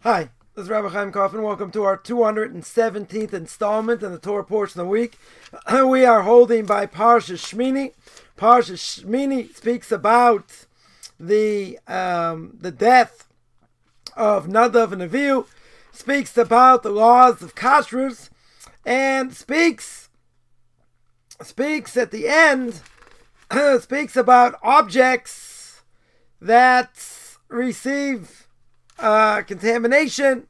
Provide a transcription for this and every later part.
Hi, this is Rabbi Chaim Kaufman. Welcome to our 217th installment in the Torah portion of the week. We are holding by Parshas Shemini. Parshas Shemini speaks about the death of Nadav and Avihu, speaks about the laws of kashrus, and speaks at the end, speaks about objects that receive contamination,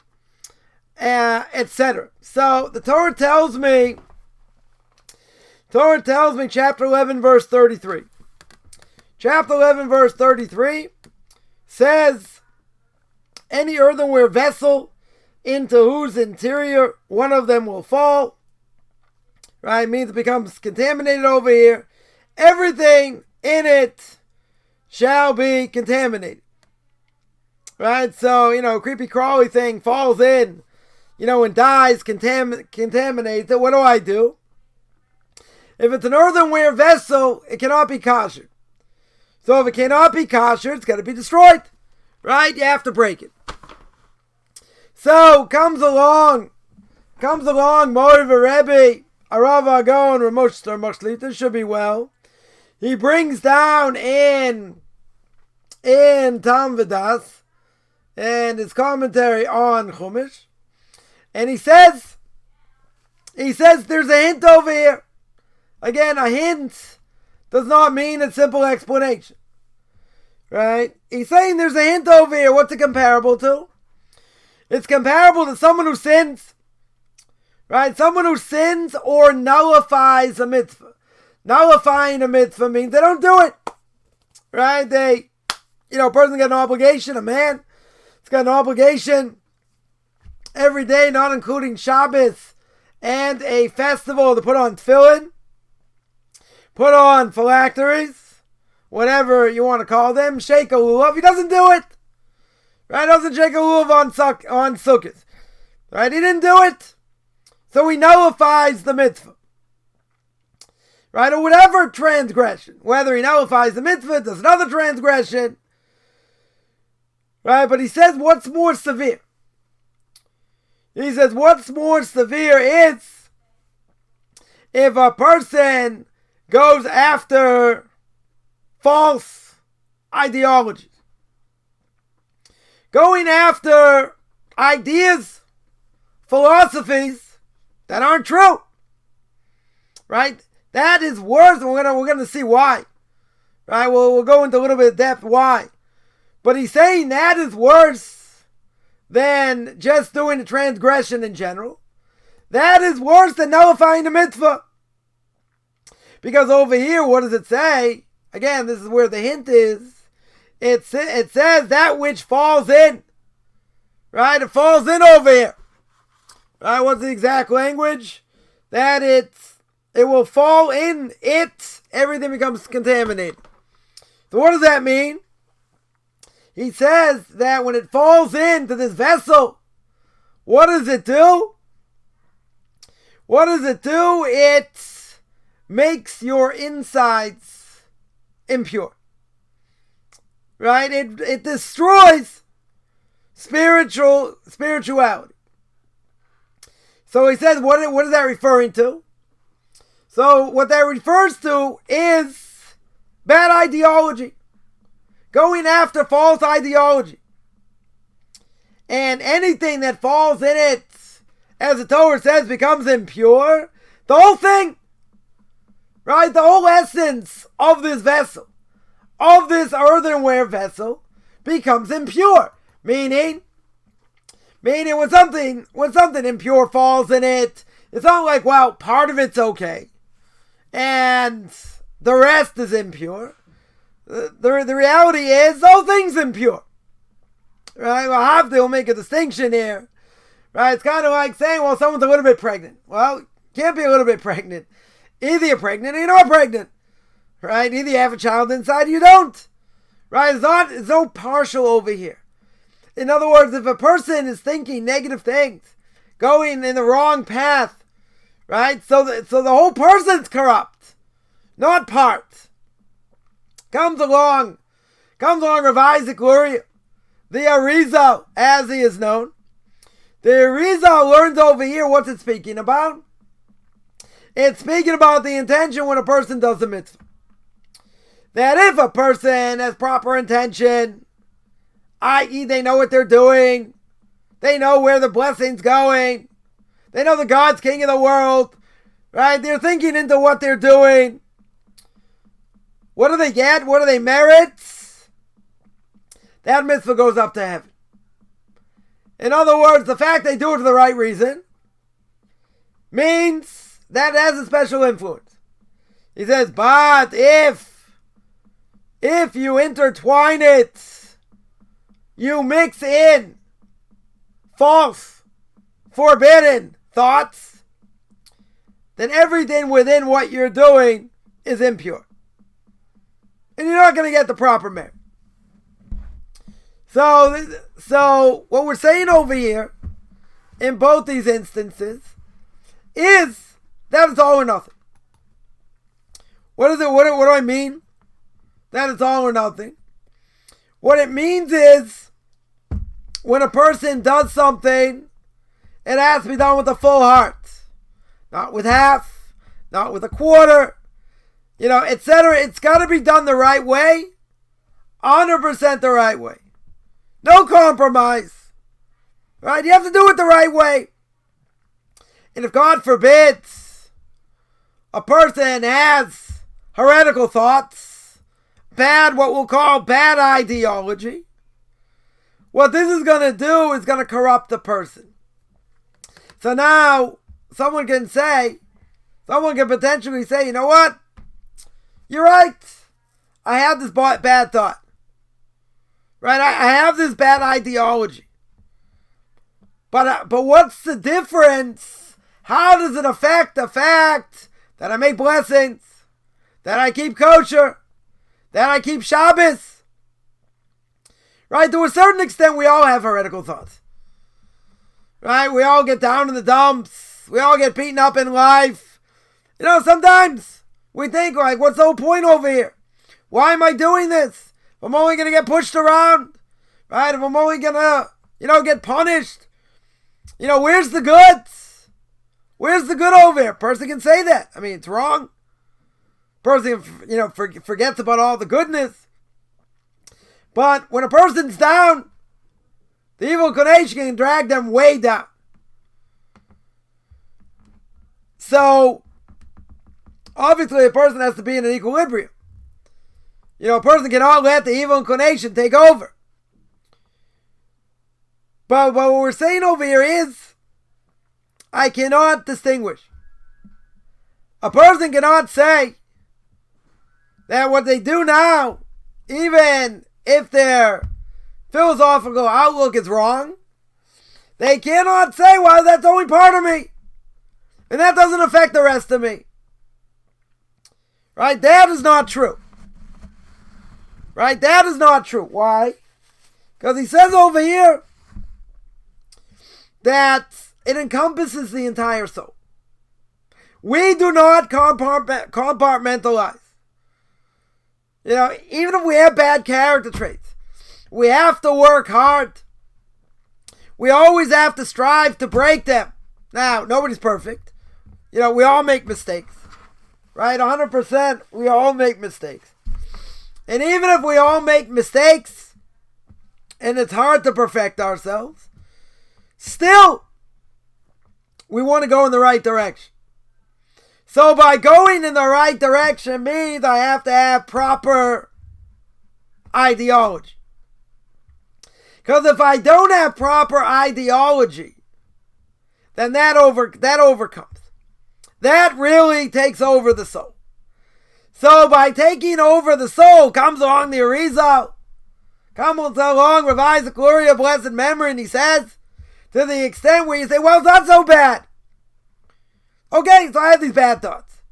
etc. So the Torah tells me, chapter 11, verse 33. Chapter 11, verse 33 says, any earthenware vessel into whose interior one of them will fall, right, means it becomes contaminated over here. Everything in it shall be contaminated. Right, so, creepy crawly thing falls in, and dies, contaminates it. What do? If it's an earthenware vessel, it cannot be kosher. So if it cannot be kosher, it's got to be destroyed. Right, you have to break it. So comes along, Mori Rebbe, Arav Agon, Ramosh Shlita, should be well. He brings down in Tam Vidas, and his commentary on Chumash, and he says there's a hint over here. Again, a hint does not mean a simple explanation, right? He's saying there's a hint over here. What's it comparable to? It's comparable to someone who sins, right? Someone who sins or nullifies a mitzvah. Nullifying a mitzvah means they don't do it, right? A person got an obligation, a man, it's got an obligation every day, not including Shabbos and a festival, to put on tefillin, put on phylacteries, whatever you want to call them, shake a lulav. He doesn't do it. Right? He doesn't shake a lulav on Sukkot. Right? He didn't do it. So he nullifies the mitzvah. Right? Or whatever transgression. Whether he nullifies the mitzvah, does another transgression. Right, but he says what's more severe. He says what's more severe is if a person goes after false ideologies. Going after ideas, philosophies that aren't true. Right? That is worse, and we're gonna see why. Right? We'll go into a little bit of depth why. But he's saying that is worse than just doing a transgression in general. That is worse than nullifying the mitzvah. Because over here, what does it say? Again, this is where the hint is. It says that which falls in. Right? It falls in over here. Right? What's the exact language? That it will fall in it. Everything becomes contaminated. So what does that mean? He says that when it falls into this vessel, what does it do? It makes your insides impure. Right? It destroys spirituality. So he says, what is that referring to? So what that refers to is bad ideology. Going after false ideology. And anything that falls in it, as the Torah says, becomes impure. The whole thing, right? The whole essence of this vessel, of this earthenware vessel, becomes impure. Meaning when something impure falls in it, it's not like, well, part of it's okay, and the rest is impure. The reality is, the whole thing's impure. Right? Well, we'll make a distinction here. Right? It's kind of like saying, well, someone's a little bit pregnant. Well, you can't be a little bit pregnant. Either you're pregnant or you're not pregnant. Right? Either you have a child inside or you don't. Right? It's no partial over here. In other words, if a person is thinking negative things, going in the wrong path, right? So the whole person's corrupt, not part. Comes along Rav Isaac Luria, the Arizal, as he is known, The Arizal learns over here, what's it speaking about? It's speaking about the intention when a person does the mitzvah. That if a person has proper intention, i.e. they know what they're doing, they know where the blessing's going, they know the God's king of the world, right? They're thinking into what they're doing. What do they get? What do they merit? That mitzvah goes up to heaven. In other words, the fact they do it for the right reason means that it has a special influence. He says, but if you intertwine it, you mix in false, forbidden thoughts, then everything within what you're doing is impure. And you're not going to get the proper merit. So what we're saying over here, in both these instances, is that it's all or nothing. What is it? What do I mean? That it's all or nothing. What it means is, when a person does something, it has to be done with a full heart. Not with half, not with a quarter, etc. It's got to be done the right way, 100% the right way. No compromise. Right? You have to do it the right way. And if God forbids a person has heretical thoughts, what we'll call bad ideology, what this is going to do is going to corrupt the person. So now, someone can potentially say, you know what? You're right. I have this bad thought. Right? I have this bad ideology. But what's the difference? How does it affect the fact that I make blessings, that I keep kosher, that I keep Shabbos? Right? To a certain extent, we all have heretical thoughts. Right? We all get down in the dumps. We all get beaten up in life. Sometimes we think, like, what's the whole point over here? Why am I doing this? If I'm only going to get pushed around, right? If I'm only going to, get punished, where's the goods? Where's the good over here? Person can say that. I mean, it's wrong. Person, forgets about all the goodness. But when a person's down, the evil inclination can drag them way down. So, obviously, a person has to be in an equilibrium. A person cannot let the evil inclination take over. But what we're saying over here is, I cannot distinguish. A person cannot say that what they do now, even if their philosophical outlook is wrong, they cannot say, well, that's only part of me. And that doesn't affect the rest of me. Right? That is not true. Right? That is not true. Why? Because he says over here that it encompasses the entire soul. We do not compartmentalize. Even if we have bad character traits, we have to work hard. We always have to strive to break them. Now, nobody's perfect. We all make mistakes. Right? 100%, we all make mistakes. And even if we all make mistakes, and it's hard to perfect ourselves, still, we want to go in the right direction. So by going in the right direction means I have to have proper ideology. Because if I don't have proper ideology, then that overcomes. That really takes over the soul. So by taking over the soul comes along the Arizal, comes along Rav Isaac Luria, blessed memory, and he says, to the extent where you say, well, it's not so bad. Okay, so I have these bad thoughts.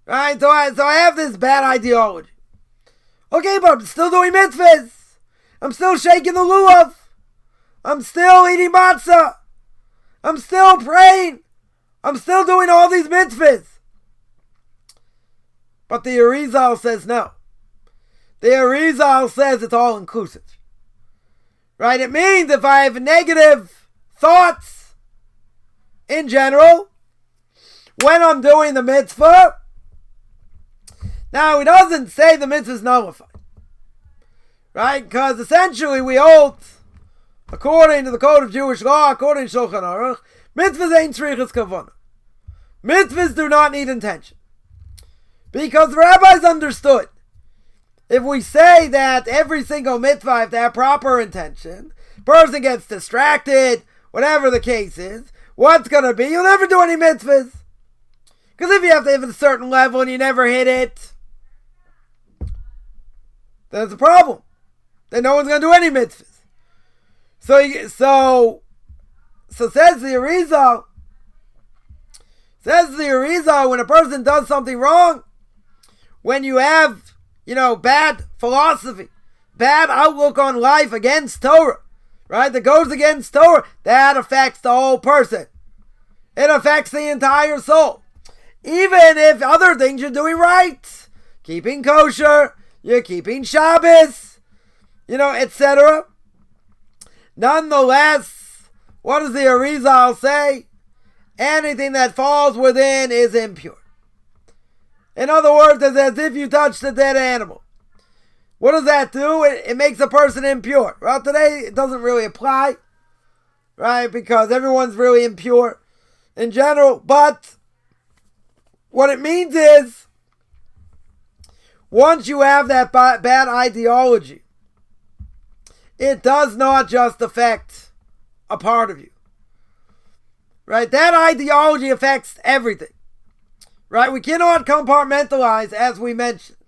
Right? So I have this bad ideology. Okay, but I'm still doing mitzvahs. I'm still shaking the lulav. I'm still eating matzah. I'm still praying. I'm still doing all these mitzvahs. But the Arizal says no. The Arizal says it's all inclusive. Right? It means if I have negative thoughts in general when I'm doing the mitzvah. Now, he doesn't say the mitzvah is nullified, right? Because essentially we hold, according to the code of Jewish law, according to Shulchan Aruch, mitzvahs ain't tzrichas kavanah. Mitzvahs do not need intention. Because the rabbis understood, if we say that every single mitzvah have to have proper intention, person gets distracted, whatever the case is, what's going to be? You'll never do any mitzvahs. Because if you have to have a certain level and you never hit it, then it's a problem. Then no one's going to do any mitzvahs. So says the Arizal, when a person does something wrong, when you have, bad philosophy, bad outlook on life against Torah, right, that goes against Torah, that affects the whole person. It affects the entire soul. Even if other things you're doing right, keeping kosher, you're keeping Shabbos, etc. Nonetheless, what does the Arizal say? Anything that falls within is impure. In other words, it's as if you touched a dead animal. What does that do? It makes a person impure. Well, today it doesn't really apply, right? Because everyone's really impure in general. But what it means is, once you have that bad ideology, it does not just affect a part of you, right? That ideology affects everything, right? We cannot compartmentalize, as we mentioned,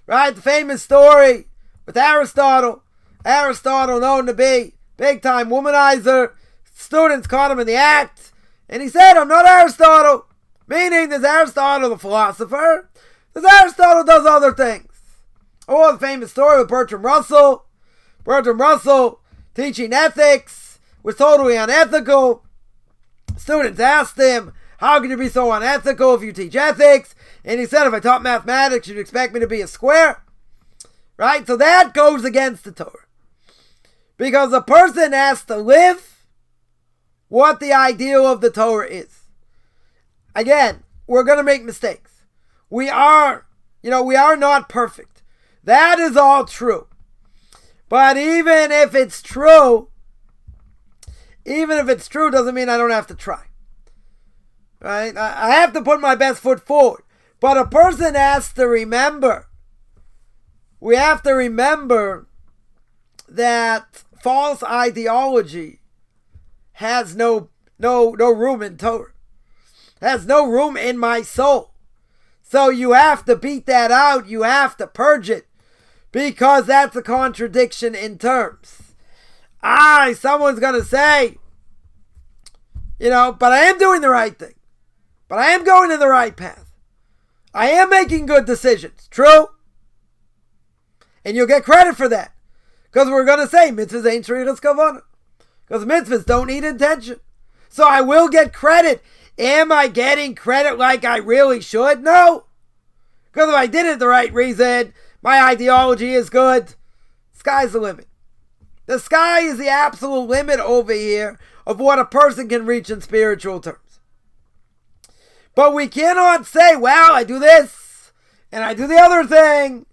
right? The famous story with Aristotle. Aristotle, known to be big-time womanizer. Students caught him in the act, and he said, "I'm not Aristotle," meaning there's Aristotle the philosopher, there's Aristotle does other things. Or the famous story with Bertrand Russell. Bertrand Russell, teaching ethics, was totally unethical. Students asked him, "How can you be so unethical if you teach ethics?" And he said, "If I taught mathematics, you'd expect me to be a square." Right? So that goes against the Torah. Because a person has to live what the ideal of the Torah is. Again, we're going to make mistakes. We are not perfect. That is all true. But even if it's true doesn't mean I don't have to try. Right? I have to put my best foot forward. But a person has to remember, we have to remember that false ideology has no room in Torah. Has no room in my soul. So you have to beat that out. You have to purge it. Because that's a contradiction in terms. Someone's going to say, but I am doing the right thing. But I am going in the right path. I am making good decisions. True? And you'll get credit for that. Because we're going to say mitzvahs ain't shrichas kavanah. Because mitzvahs don't need intention. So I will get credit. Am I getting credit like I really should? No. Because if I did it the right reason, my ideology is good, sky's the limit. The sky is the absolute limit over here of what a person can reach in spiritual terms. But we cannot say, well, I do this, and I do the other thing,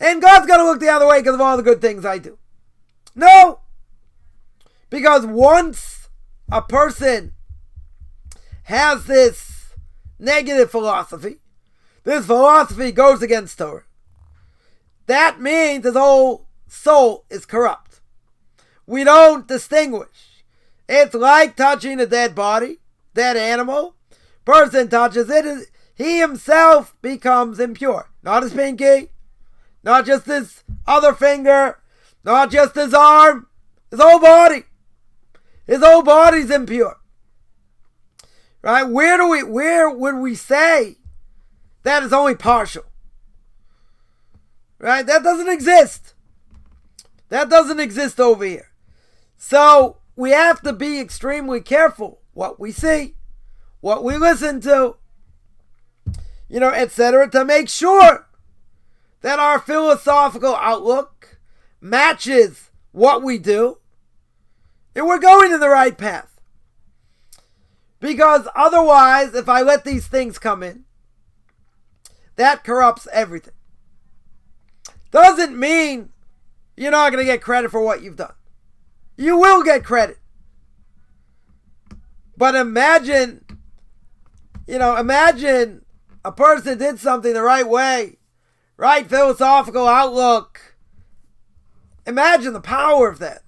and God's going to look the other way because of all the good things I do. No. Because once a person has this negative philosophy, this philosophy goes against Torah, that means his whole soul is corrupt. We don't distinguish. It's like touching a dead body, dead animal. Person touches it, he himself becomes impure. Not his pinky, not just his other finger, not just his arm, his whole body. His whole body's impure. Right? Where would we say that is only partial? Right? That doesn't exist. That doesn't exist over here. So we have to be extremely careful what we see, what we listen to, etc., to make sure that our philosophical outlook matches what we do, and we're going in the right path. Because otherwise, if I let these things come in, that corrupts everything. Doesn't mean you're not going to get credit for what you've done. You will get credit. But imagine a person did something the right way, right philosophical outlook. Imagine the power of that.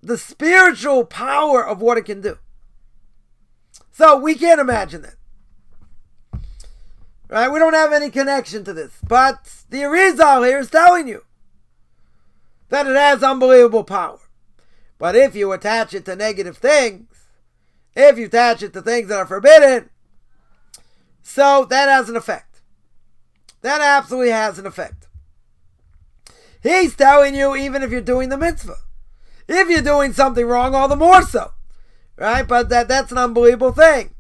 The spiritual power of what it can do. So we can't imagine that. Right? We don't have any connection to this. But the Arizal here is telling you that it has unbelievable power. But if you attach it to negative things, if you attach it to things that are forbidden, so that has an effect. That absolutely has an effect. He's telling you even if you're doing the mitzvah. If you're doing something wrong, all the more so. Right? But that's an unbelievable thing.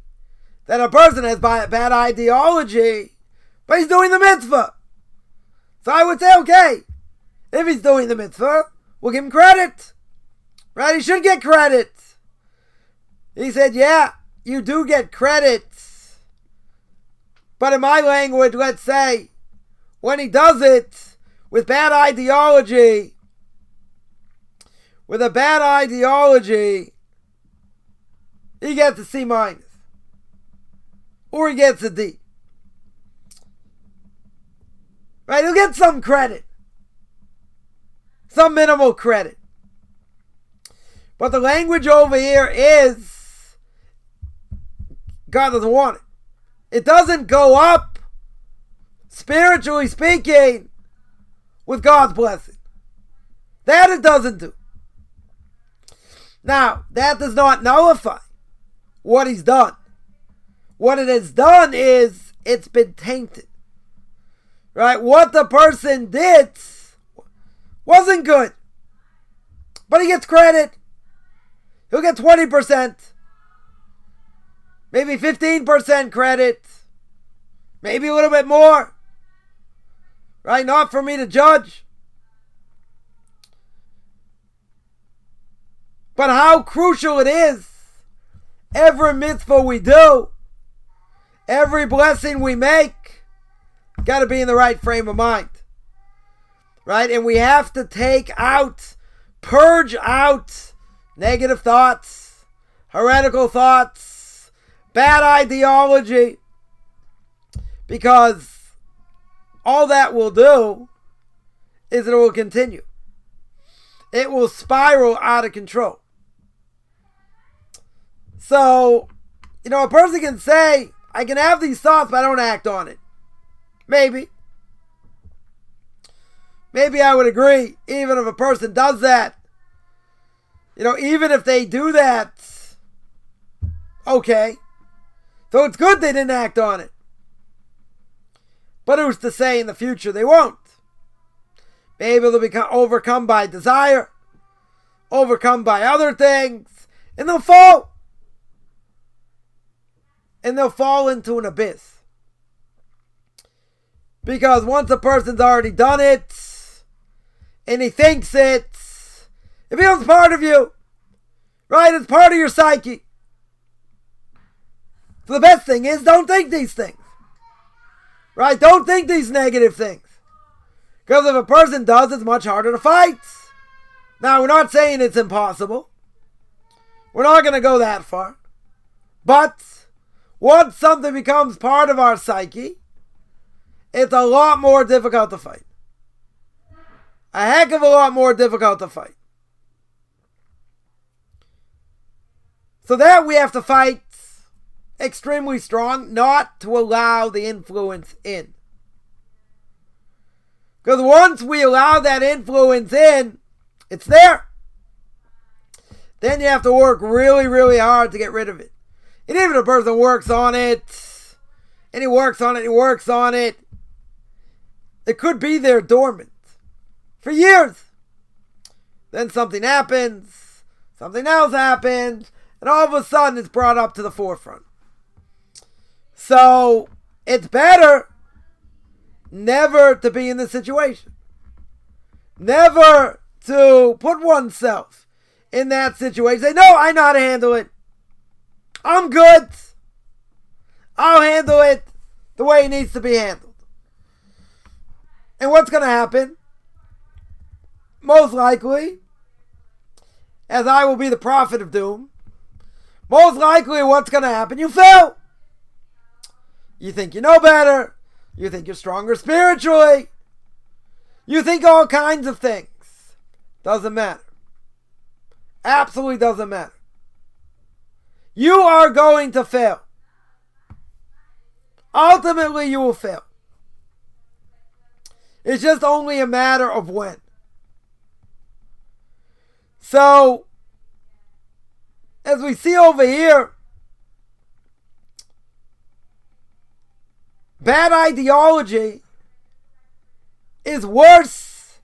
That a person has bad ideology, but he's doing the mitzvah. So I would say, okay, if he's doing the mitzvah, we'll give him credit. Right? He should get credit. He said, yeah, you do get credit. But in my language, let's say, when he does it with bad ideology, with a bad ideology, he gets a C minus. Or he gets a D. Right? He'll get some credit. Some minimal credit. But the language over here is God doesn't want it. It doesn't go up, spiritually speaking, with God's blessing. That it doesn't do. Now, that does not nullify what he's done. What it has done is it's been tainted. Right? What the person did wasn't good. But he gets credit. He'll get 20%. Maybe 15% credit. Maybe a little bit more. Right? Not for me to judge. But how crucial it is. Every mitzvah we do, every blessing we make, got to be in the right frame of mind. Right? And we have to purge out negative thoughts, heretical thoughts, bad ideology. Because all that will do is it will continue. It will spiral out of control. So, a person can say, I can have these thoughts, but I don't act on it. Maybe. Maybe I would agree, even if a person does that. Even if they do that, okay. So it's good they didn't act on it. But who's to say in the future they won't? Maybe they'll become overcome by desire, overcome by other things, and they'll fall. And they'll fall into an abyss. Because once a person's already done it, and he thinks it becomes part of you. Right? It's part of your psyche. So the best thing is don't think these things. Right? Don't think these negative things. Because if a person does, it's much harder to fight. Now, we're not saying it's impossible. We're not going to go that far. But once something becomes part of our psyche, it's a lot more difficult to fight. A heck of a lot more difficult to fight. So that we have to fight extremely strong, not to allow the influence in. Because once we allow that influence in, it's there. Then you have to work really, really hard to get rid of it. And even if a person works on it, and he works on it, it could be there dormant for years. Then something happens, something else happens, and all of a sudden it's brought up to the forefront. So it's better never to be in this situation. Never to put oneself in that situation. Say, no, I know how to handle it. I'm good. I'll handle it the way it needs to be handled. And what's going to happen? Most likely, as I will be the prophet of doom, most likely what's going to happen? You fail. You think you know better. You think you're stronger spiritually. You think all kinds of things. Doesn't matter. Absolutely doesn't matter. You are going to fail. Ultimately, you will fail. It's just only a matter of when. So, as we see over here, bad ideology is worse,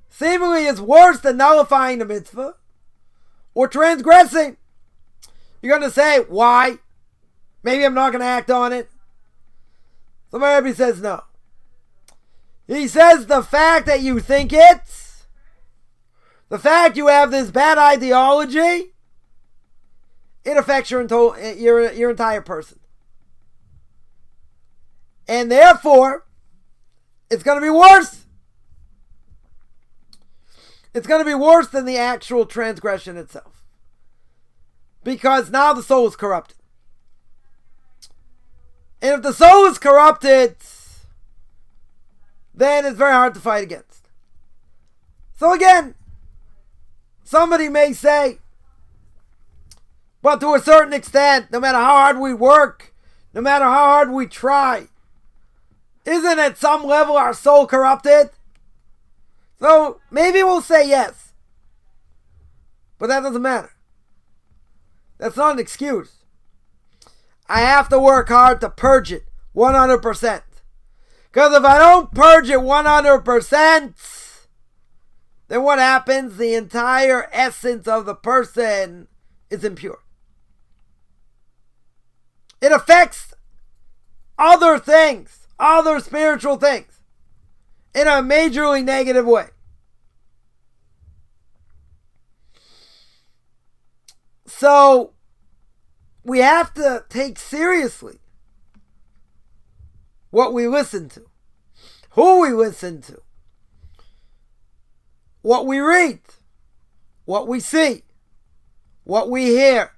seemingly is worse than nullifying the mitzvah or transgressing. You're going to say, why? Maybe I'm not going to act on it. So my Rebbe says no. He says the fact that you think it, the fact you have this bad ideology, it affects your entire person. And therefore, it's going to be worse. It's going to be worse than the actual transgression itself. Because now the soul is corrupted. And if the soul is corrupted, then it's very hard to fight against. So again, somebody may say, but to a certain extent, no matter how hard we work, no matter how hard we try, isn't at some level our soul corrupted? So maybe we'll say yes. But that doesn't matter. That's not an excuse. I have to work hard to purge it 100%. Because if I don't purge it 100%, then what happens? The entire essence of the person is impure. It affects other things, other spiritual things, in a majorly negative way. So, we have to take seriously what we listen to, who we listen to, what we read, what we see, what we hear.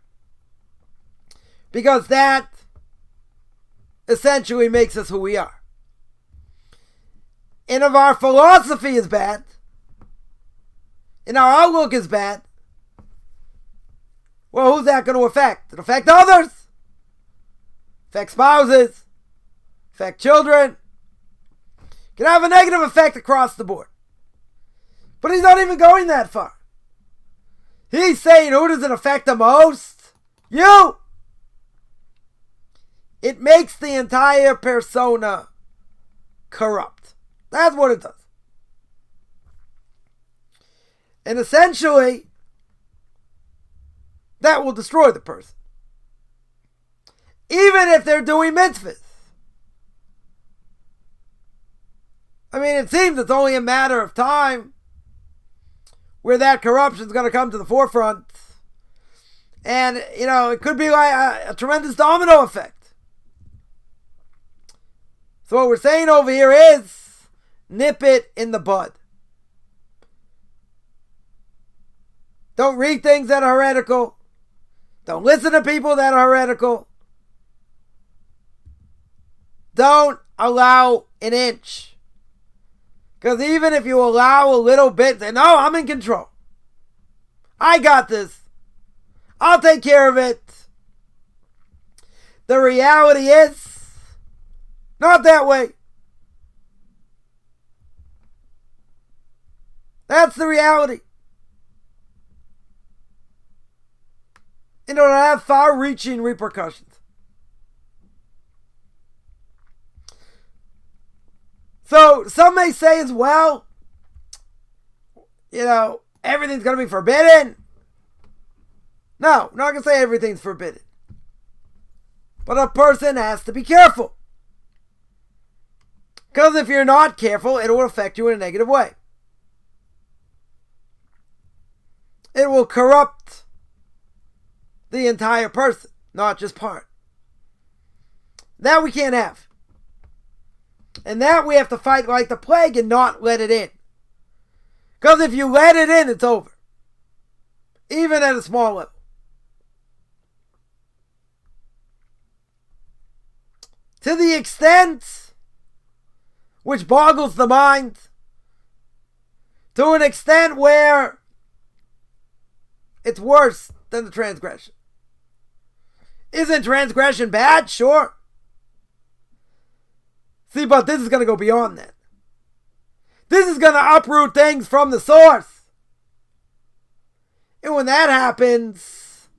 Because that essentially makes us who we are. And if our philosophy is bad, and our outlook is bad, well, who's that going to affect? It'll affect others. Affect spouses. Affect children. Can have a negative effect across the board. But he's not even going that far. He's saying, who does it affect the most? You! It makes the entire persona corrupt. That's what it does. And essentially, that will destroy the person. Even if they're doing mitzvahs. I mean, it seems it's only a matter of time where that corruption is going to come to the forefront. And, it could be like a tremendous domino effect. So what we're saying over here is, nip it in the bud. Don't read things that are heretical. Don't listen to people that are heretical. Don't allow an inch. Because even if you allow a little bit, say, no, I'm in control. I got this. I'll take care of it. The reality is, not that way. That's the reality. It'll have far-reaching repercussions. So, some may say as well, everything's going to be forbidden. No, I'm not going to say everything's forbidden. But a person has to be careful. Because if you're not careful, it will affect you in a negative way. It will corrupt the entire person, not just part. That we can't have. And that we have to fight like the plague and not let it in. Because if you let it in, it's over. Even at a small level. To the extent which boggles the mind, to an extent where it's worse than the transgression. Isn't transgression bad? Sure. See, but this is going to go beyond that. This is going to uproot things from the source. And when that happens,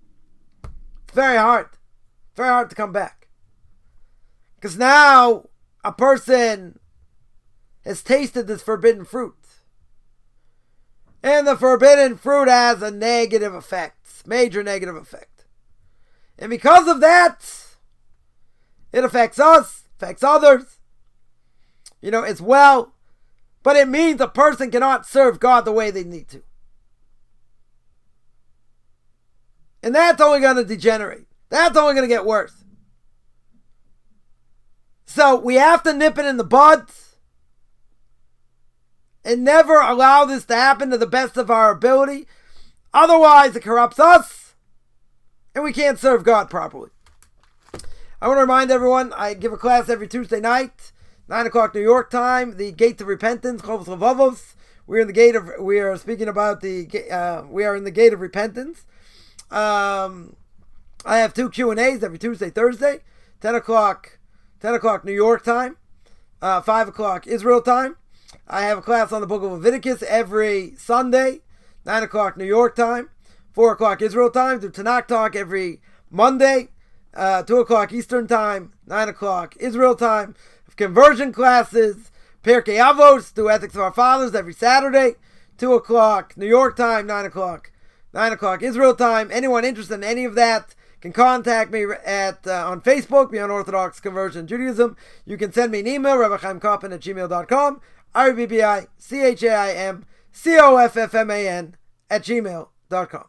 it's very hard. Very hard to come back. Because now a person has tasted this forbidden fruit. And the forbidden fruit has a negative effect. Major negative effect. And because of that, it affects us, affects others, as well. But it means a person cannot serve God the way they need to. And that's only going to degenerate. That's only going to get worse. So we have to nip it in the bud and never allow this to happen to the best of our ability. Otherwise, it corrupts us and we can't serve God properly. I want to remind everyone, I give a class every Tuesday night, 9 o'clock New York time, the Gate of Repentance, Chovos Levavos. We are in the gate of repentance. I have 2 Q&As every Tuesday, Thursday, 10 o'clock New York time, 5 o'clock Israel time. I have a class on the book of Leviticus every Sunday, 9 o'clock New York time, 4 o'clock Israel time. Do Tanakh talk every Monday, 2 o'clock Eastern time, 9 o'clock Israel time. Conversion classes, Pirkei Avos, do Ethics of Our Fathers every Saturday, 2 o'clock New York time, 9 o'clock Israel time. Anyone interested in any of that can contact me on Facebook, me on Orthodox Conversion Judaism. You can send me an email, rabbichaimkoffman@gmail.com, RBBICHAIMCOFFMAN @gmail.com.